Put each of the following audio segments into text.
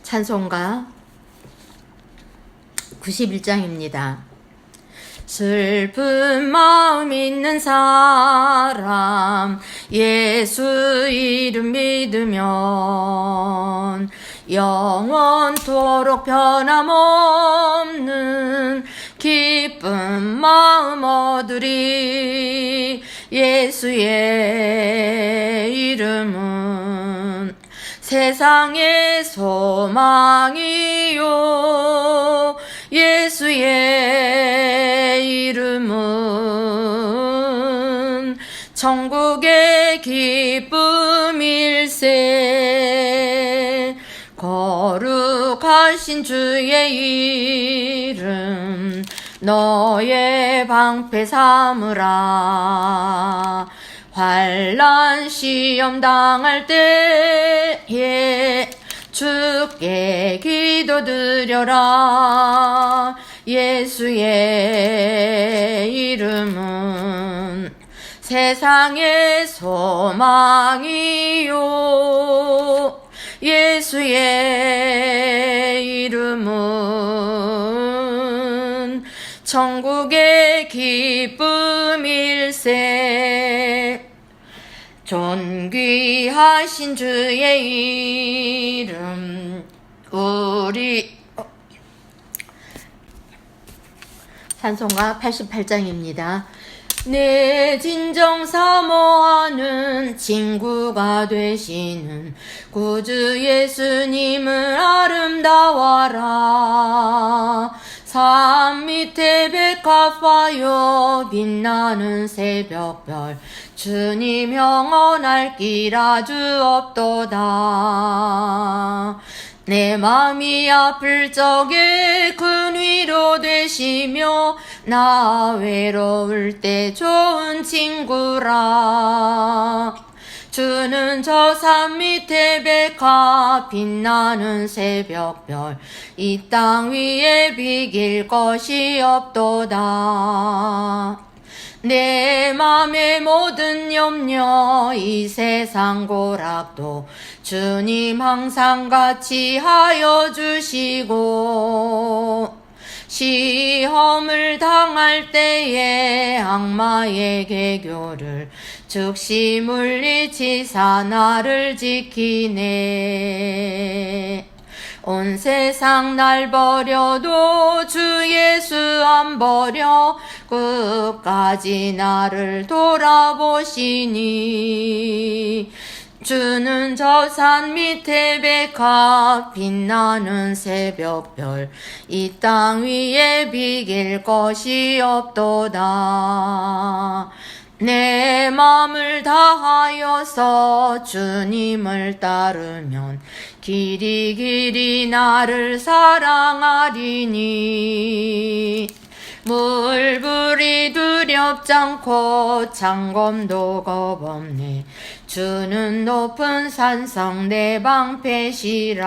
찬송가 91장입니다. 슬픈 마음 있는 사람 예수 이름 믿으면 영원토록 변함없는 기쁜 마음 얻으리. 예수의 이름은 세상의 소망이요, 예수의 이름은 천국의 기쁨일세. 거룩하신 주의 이름 너의 방패 삼으라. 환난 시험 당할 때에 주께 기도드려라. 예수의 이름은 세상의 소망이요, 예수의 이름은 천국의 기쁨일세. 존귀하신 주의 이름 우리 찬송가 88장입니다. 내 진정 사모하는 친구가 되시는 구주 예수님을 아름다워라. 산 밑에 백합화요 빛나는 새벽별 주님 영원할 길 아주 없도다. 내 맘이 아플 적에 큰 위로 되시며 나 외로울 때 좋은 친구라. 주는 저 산 밑에 백합 빛나는 새벽별 이 땅 위에 비길 것이 없도다. 내 맘의 모든 염려 이 세상 고락도 주님 항상 같이 하여 주시고, 시험을 당할 때에 악마의 계교를 즉시 물리치사 나를 지키네. 온 세상 날 버려도 주 예수 안 버려 끝까지 나를 돌아보시니. 주는 저 산 밑에 백합 빛나는 새벽별 이 땅 위에 비길 것이 없도다. 내 맘을 다하여서 주님을 따르면 길이 길이 나를 사랑하리니. 물불이 두렵지 않고 창검도 겁없네. 주는 높은 산성 내 방패시라.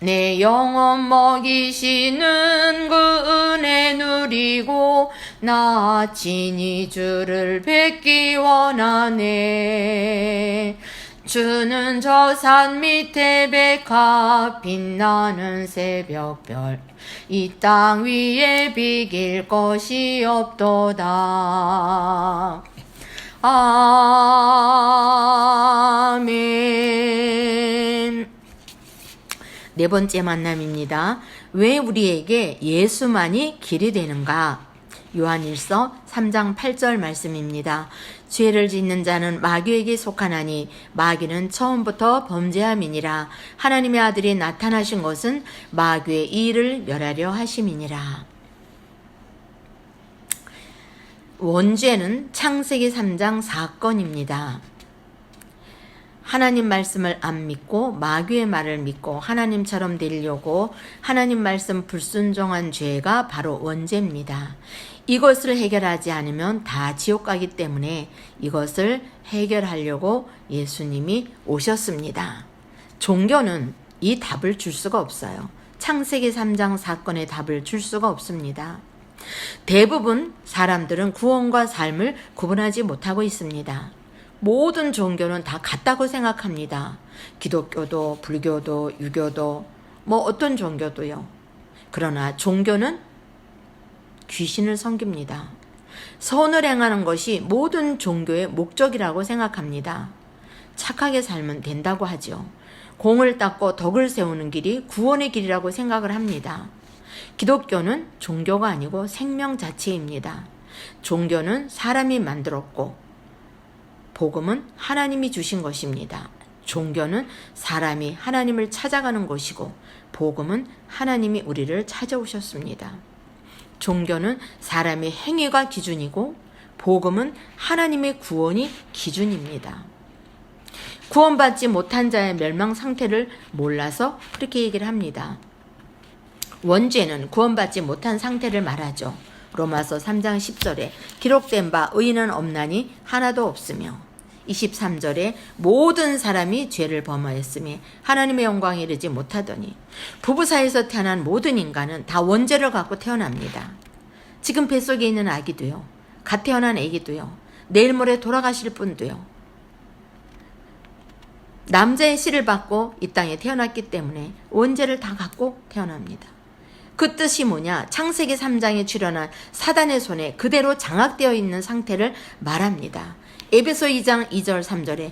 내 영혼 먹이시는 그 은혜 누리고 나 친히 주를 뵙기 원하네. 주는 저 산 밑에 백합 빛나는 새벽별 이 땅 위에 비길 것이 없도다. 아멘. 네 번째 만남입니다. 왜 우리에게 예수만이 길이 되는가? 요한일서 3장 8절 말씀입니다. 죄를 짓는 자는 마귀에게 속하나니 마귀는 처음부터 범죄함이니라. 하나님의 아들이 나타나신 것은 마귀의 일을 멸하려 하심이니라. 원죄는 창세기 3장 사건입니다. 하나님 말씀을 안 믿고 마귀의 말을 믿고 하나님처럼 되려고 하나님 말씀 불순종한 죄가 바로 원죄입니다. 이것을 해결하지 않으면 다 지옥 가기 때문에 이것을 해결하려고 예수님이 오셨습니다. 종교는 이 답을 줄 수가 없어요. 창세기 3장 사건의 답을 줄 수가 없습니다. 대부분 사람들은 구원과 삶을 구분하지 못하고 있습니다. 모든 종교는 다 같다고 생각합니다. 기독교도, 불교도, 유교도, 뭐 어떤 종교도요. 그러나 종교는 귀신을 섬깁니다. 선을 행하는 것이 모든 종교의 목적이라고 생각합니다. 착하게 살면 된다고 하죠. 공을 닦고 덕을 세우는 길이 구원의 길이라고 생각을 합니다. 기독교는 종교가 아니고 생명 자체입니다. 종교는 사람이 만들었고 복음은 하나님이 주신 것입니다. 종교는 사람이 하나님을 찾아가는 것이고 복음은 하나님이 우리를 찾아오셨습니다. 종교는 사람의 행위가 기준이고 복음은 하나님의 구원이 기준입니다. 구원받지 못한 자의 멸망 상태를 몰라서 그렇게 얘기를 합니다. 원죄는 구원받지 못한 상태를 말하죠. 로마서 3장 10절에 기록된 바 의인은 없나니 하나도 없으며 23절에 모든 사람이 죄를 범하였으며 하나님의 영광에 이르지 못하더니 부부 사이에서 태어난 모든 인간은 다 원죄를 갖고 태어납니다. 지금 뱃속에 있는 아기도요. 갓 태어난 아기도요. 내일 모레 돌아가실 분도요. 남자의 씨를 받고 이 땅에 태어났기 때문에 원죄를 다 갖고 태어납니다. 그 뜻이 뭐냐? 창세기 3장에 출현한 사단의 손에 그대로 장악되어 있는 상태를 말합니다. 에베소 2장 2절 3절에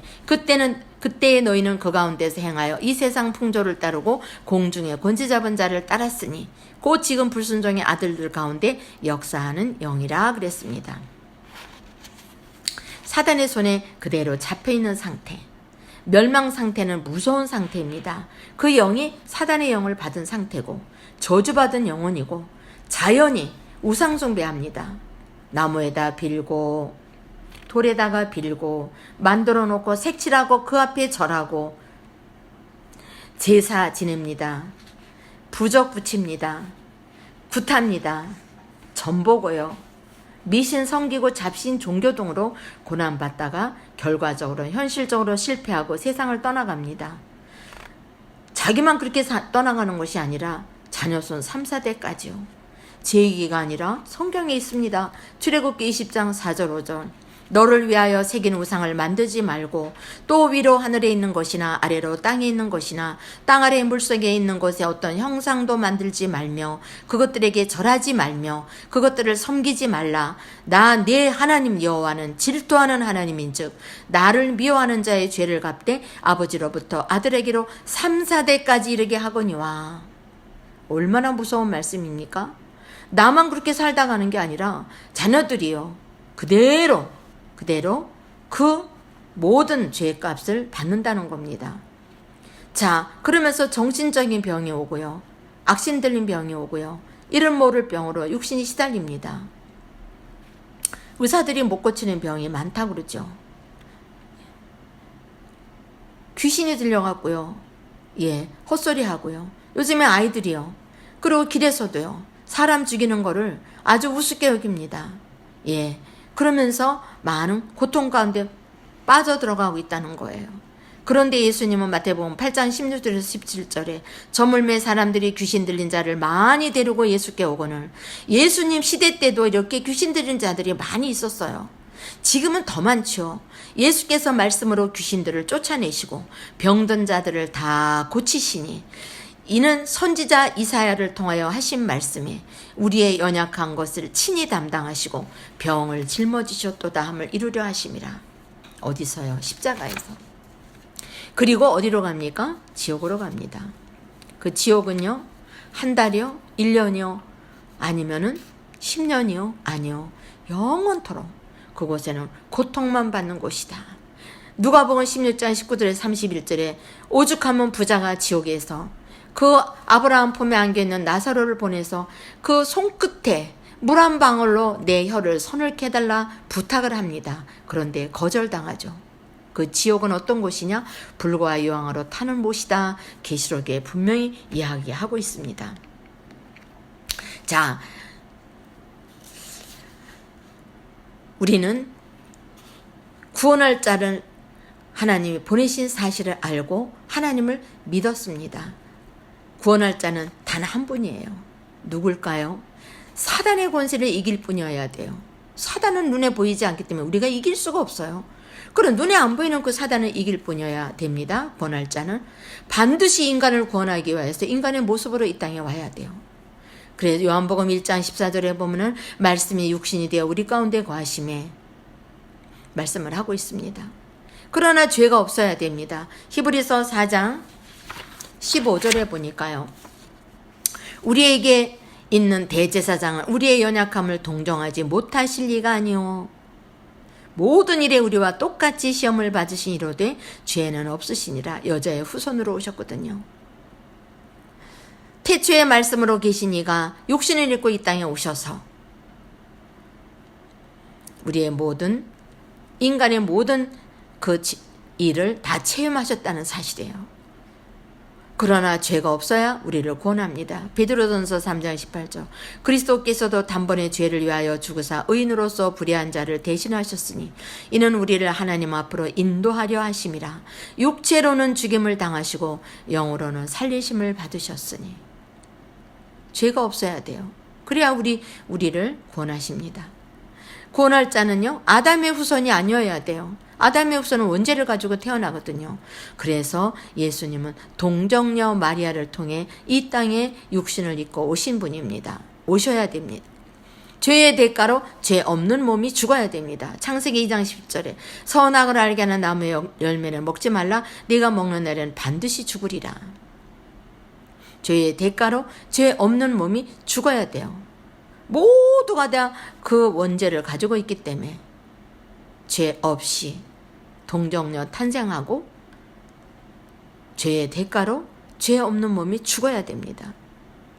그때의 너희는 그 가운데서 행하여 이 세상 풍조를 따르고 공중의 권세 잡은 자를 따랐으니 곧 지금 불순종의 아들들 가운데 역사하는 영이라 그랬습니다. 사단의 손에 그대로 잡혀있는 상태, 멸망 상태는 무서운 상태입니다. 그 영이 사단의 영을 받은 상태고 저주받은 영혼이고 자연이 우상숭배합니다. 나무에다 빌고 돌에다가 빌고 만들어 놓고 색칠하고 그 앞에 절하고 제사 지냅니다. 부적 붙입니다. 굿합니다. 전보고요. 미신 섬기고 잡신 종교 등으로 고난받다가 결과적으로 현실적으로 실패하고 세상을 떠나갑니다. 자기만 그렇게 떠나가는 것이 아니라 자녀손 3, 4대까지요. 제 얘기가 아니라 성경에 있습니다. 출애굽기 20장 4절 5절 너를 위하여 새긴 우상을 만들지 말고 또 위로 하늘에 있는 것이나 아래로 땅에 있는 것이나 땅 아래 물속에 있는 것에 어떤 형상도 만들지 말며 그것들에게 절하지 말며 그것들을 섬기지 말라. 나 네 하나님 여호와는 질투하는 하나님인즉 나를 미워하는 자의 죄를 갚되 아버지로부터 아들에게로 3, 4대까지 이르게 하거니와. 얼마나 무서운 말씀입니까? 나만 그렇게 살다 가는 게 아니라 자녀들이요. 그대로 그 모든 죄값을 받는다는 겁니다. 자, 그러면서 정신적인 병이 오고요. 악신 들린 병이 오고요. 이름 모를 병으로 육신이 시달립니다. 의사들이 못 고치는 병이 많다고 그러죠. 귀신이 들려갖고요. 예, 헛소리 하고요. 요즘에 아이들이요. 그리고 길에서도요. 사람 죽이는 거를 아주 우습게 여깁니다. 예. 그러면서 많은 고통 가운데 빠져들어가고 있다는 거예요. 그런데 예수님은 마태복음 8장 16절에서 17절에 저물매 사람들이 귀신 들린 자를 많이 데리고 예수께 오거늘 예수님 시대 때도 이렇게 귀신 들린 자들이 많이 있었어요. 지금은 더 많죠. 예수께서 말씀으로 귀신들을 쫓아내시고 병든 자들을 다 고치시니 이는 선지자 이사야를 통하여 하신 말씀에 우리의 연약한 것을 친히 담당하시고 병을 짊어지셨도다 함을 이루려 하심이라. 어디서요? 십자가에서. 그리고 어디로 갑니까? 지옥으로 갑니다. 그 지옥은요, 한 달이요, 1년이요, 아니면은 10년이요, 아니요, 영원토록 그곳에는 고통만 받는 곳이다. 누가복음 16장 19절에 31절에 오죽하면 부자가 지옥에서 그 아브라함 품에 안겨있는 나사로를 보내서 그 손끝에 물 한 방울로 내 혀를 손을 캐달라 부탁을 합니다. 그런데 거절당하죠. 그 지옥은 어떤 곳이냐? 불과 유황으로 타는 못이다. 계시록에 분명히 이야기하고 있습니다. 자, 우리는 구원할 자를 하나님이 보내신 사실을 알고 하나님을 믿었습니다. 구원할 자는 단 한 분이에요. 누굴까요? 사단의 권세를 이길 뿐이어야 돼요. 사단은 눈에 보이지 않기 때문에 우리가 이길 수가 없어요. 그런 눈에 안 보이는 그 사단을 이길 뿐이어야 됩니다. 권할 자는 반드시 인간을 구원하기 위해서 인간의 모습으로 이 땅에 와야 돼요. 그래서 요한복음 1장 14절에 보면은 말씀이 육신이 되어 우리 가운데 거하심에 말씀을 하고 있습니다. 그러나 죄가 없어야 됩니다. 히브리서 4장 15절에 보니까요. 우리에게 있는 대제사장은 우리의 연약함을 동정하지 못하실 리가 아니요 모든 일에 우리와 똑같이 시험을 받으신 이로되 죄는 없으시니라. 여자의 후손으로 오셨거든요. 태초의 말씀으로 계신 이가 육신을 입고 이 땅에 오셔서 우리의 모든 인간의 모든 그 일을 다 체험하셨다는 사실이에요. 그러나 죄가 없어야 우리를 구원합니다. 베드로전서 3장 18절 그리스도께서도 단번에 죄를 위하여 죽으사 의인으로서 불의한 자를 대신하셨으니 이는 우리를 하나님 앞으로 인도하려 하심이라. 육체로는 죽임을 당하시고 영으로는 살리심을 받으셨으니 죄가 없어야 돼요. 그래야 우리를 구원하십니다. 구원할 자는요 아담의 후손이 아니어야 돼요. 아담의 후손은 원죄를 가지고 태어나거든요. 그래서 예수님은 동정녀 마리아를 통해 이 땅에 육신을 입고 오신 분입니다. 오셔야 됩니다. 죄의 대가로 죄 없는 몸이 죽어야 됩니다. 창세기 2장 10절에 선악을 알게 하는 나무의 열매를 먹지 말라. 네가 먹는 날에는 반드시 죽으리라. 죄의 대가로 죄 없는 몸이 죽어야 돼요. 모두가 다 그 원죄를 가지고 있기 때문에 죄 없이 동정녀 탄생하고 죄의 대가로 죄 없는 몸이 죽어야 됩니다.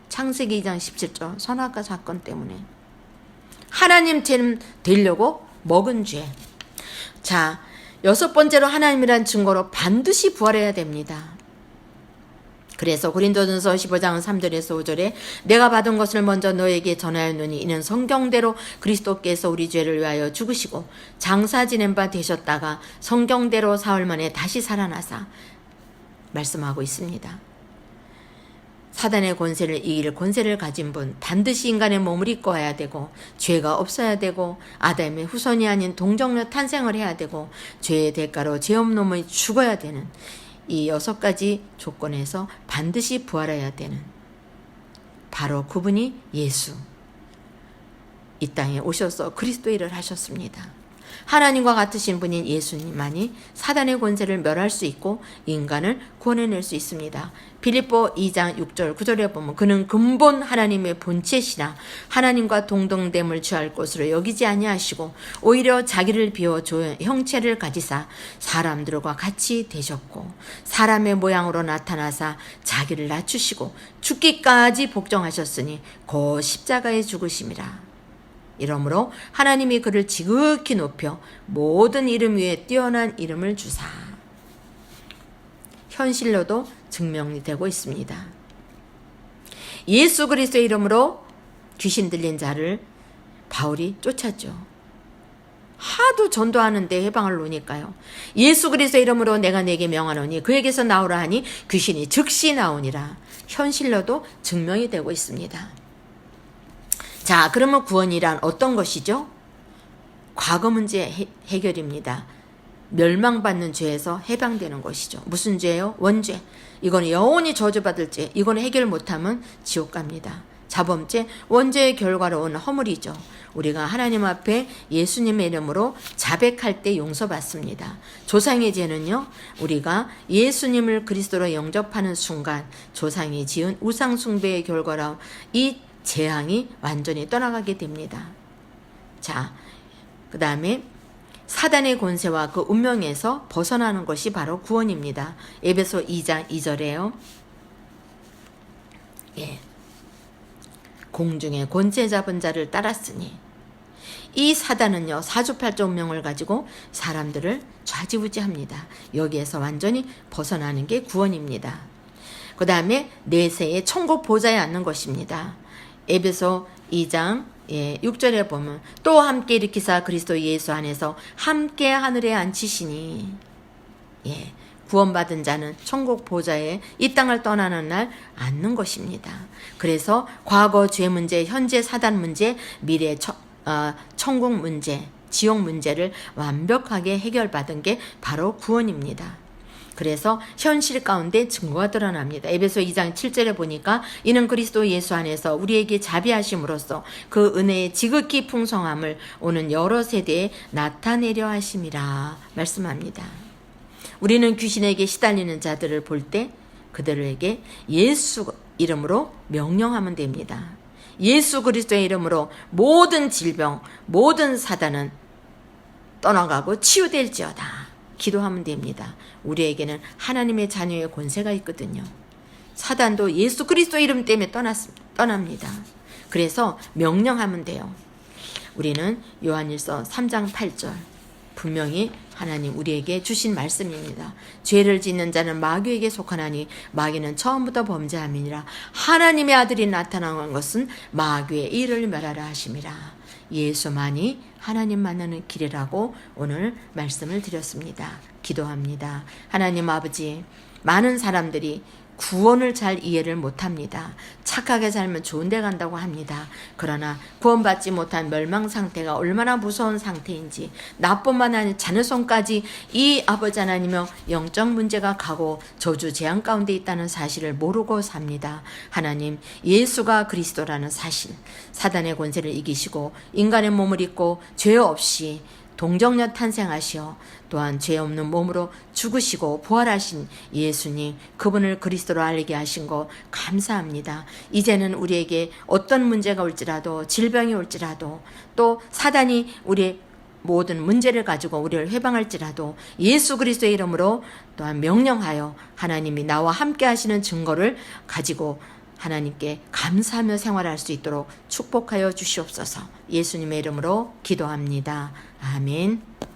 창세기 2장 17절 선악과 사건 때문에 하나님 되려고 먹은 죄. 자, 6번째로 하나님이란 증거로 반드시 부활해야 됩니다. 그래서 고린도전서 15장 3절에서 5절에 내가 받은 것을 먼저 너에게 전하였노니 이는 성경대로 그리스도께서 우리 죄를 위하여 죽으시고 장사 지낸 바 되셨다가 성경대로 사흘 만에 다시 살아나사 말씀하고 있습니다. 사단의 권세를 이길 권세를 가진 분 반드시 인간의 몸을 입고 와야 되고 죄가 없어야 되고 아담의 후손이 아닌 동정녀 탄생을 해야 되고 죄의 대가로 죄 없는 몸이 죽어야 되는 이 6가지 조건에서 반드시 부활해야 되는 바로 그분이 예수. 이 땅에 오셔서 그리스도 일을 하셨습니다. 하나님과 같으신 분인 예수님만이 사단의 권세를 멸할 수 있고 인간을 구원해낼 수 있습니다. 빌립보 2장 6절 9절에 보면 그는 근본 하나님의 본체시나 하나님과 동등됨을 취할 것으로 여기지 아니하시고 오히려 자기를 비워 형체를 가지사 사람들과 같이 되셨고 사람의 모양으로 나타나사 자기를 낮추시고 죽기까지 복종하셨으니 곧 십자가에 죽으심이라. 이러므로 하나님이 그를 지극히 높여 모든 이름 위에 뛰어난 이름을 주사. 현실로도 증명이 되고 있습니다. 예수 그리스도의 이름으로 귀신 들린 자를 바울이 쫓았죠. 하도 전도하는데 해방을 놓으니까요. 예수 그리스도의 이름으로 내가 네게 명하노니 그에게서 나오라 하니 귀신이 즉시 나오니라. 현실로도 증명이 되고 있습니다. 자, 그러면 구원이란 어떤 것이죠? 과거 문제 해결입니다. 멸망받는 죄에서 해방되는 것이죠. 무슨 죄예요? 원죄. 이거는 영원히 저주받을 죄. 이거는 해결 못하면 지옥 갑니다. 자범죄, 원죄의 결과로 온 허물이죠. 우리가 하나님 앞에 예수님의 이름으로 자백할 때 용서받습니다. 조상의 죄는요, 우리가 예수님을 그리스도로 영접하는 순간 조상이 지은 우상 숭배의 결과로 이 재앙이 완전히 떠나가게 됩니다. 자, 그 다음에 사단의 권세와 그 운명에서 벗어나는 것이 바로 구원입니다. 에베소 2장 2절에요. 예. 공중에 권세 잡은 자를 따랐으니 이 사단은요 사주팔자 운명을 가지고 사람들을 좌지우지합니다. 여기에서 완전히 벗어나는 게 구원입니다. 그 다음에 내세의 천국 보좌에 앉는 것입니다. 에베소 2장 6절에 보면 또 함께 일으키사 그리스도 예수 안에서 함께 하늘에 앉히시니 구원받은 자는 천국 보좌에 이 땅을 떠나는 날 앉는 것입니다. 그래서 과거 죄 문제, 현재 사단 문제, 미래 천국 문제 지옥 문제를 완벽하게 해결받은 게 바로 구원입니다. 그래서 현실 가운데 증거가 드러납니다. 에베소 2장 7절에 보니까 이는 그리스도 예수 안에서 우리에게 자비하심으로써 그 은혜의 지극히 풍성함을 오는 여러 세대에 나타내려 하심이라 말씀합니다. 우리는 귀신에게 시달리는 자들을 볼 때 그들에게 예수 이름으로 명령하면 됩니다. 예수 그리스도의 이름으로 모든 질병, 모든 사단은 떠나가고 치유될지어다. 기도하면 됩니다. 우리에게는 하나님의 자녀의 권세가 있거든요. 사단도 예수 그리스도 이름 때문에 떠납니다. 그래서 명령하면 돼요. 우리는 요한일서 3장 8절 분명히 하나님 우리에게 주신 말씀입니다. 죄를 짓는 자는 마귀에게 속하나니 마귀는 처음부터 범죄함이니라. 하나님의 아들이 나타난 것은 마귀의 일을 멸하라 하심이라. 예수만이 하나님 만나는 길이라고 오늘 말씀을 드렸습니다. 기도합니다. 하나님 아버지, 많은 사람들이 구원을 잘 이해를 못합니다. 착하게 살면 좋은 데 간다고 합니다. 그러나 구원받지 못한 멸망 상태가 얼마나 무서운 상태인지, 나뿐만 아니라 자녀손까지 이 아버지 하나님의 영적 문제가 가고 저주 재앙 가운데 있다는 사실을 모르고 삽니다. 하나님, 예수가 그리스도라는 사실, 사단의 권세를 이기시고 인간의 몸을 입고 죄 없이 동정녀 탄생하시어 또한 죄 없는 몸으로 죽으시고 부활하신 예수님, 그분을 그리스도로 알게 하신 거 감사합니다. 이제는 우리에게 어떤 문제가 올지라도, 질병이 올지라도, 또 사단이 우리의 모든 문제를 가지고 우리를 해방할지라도 예수 그리스도의 이름으로 또한 명령하여 하나님이 나와 함께 하시는 증거를 가지고 하나님께 감사하며 생활할 수 있도록 축복하여 주시옵소서. 예수님의 이름으로 기도합니다. 아멘.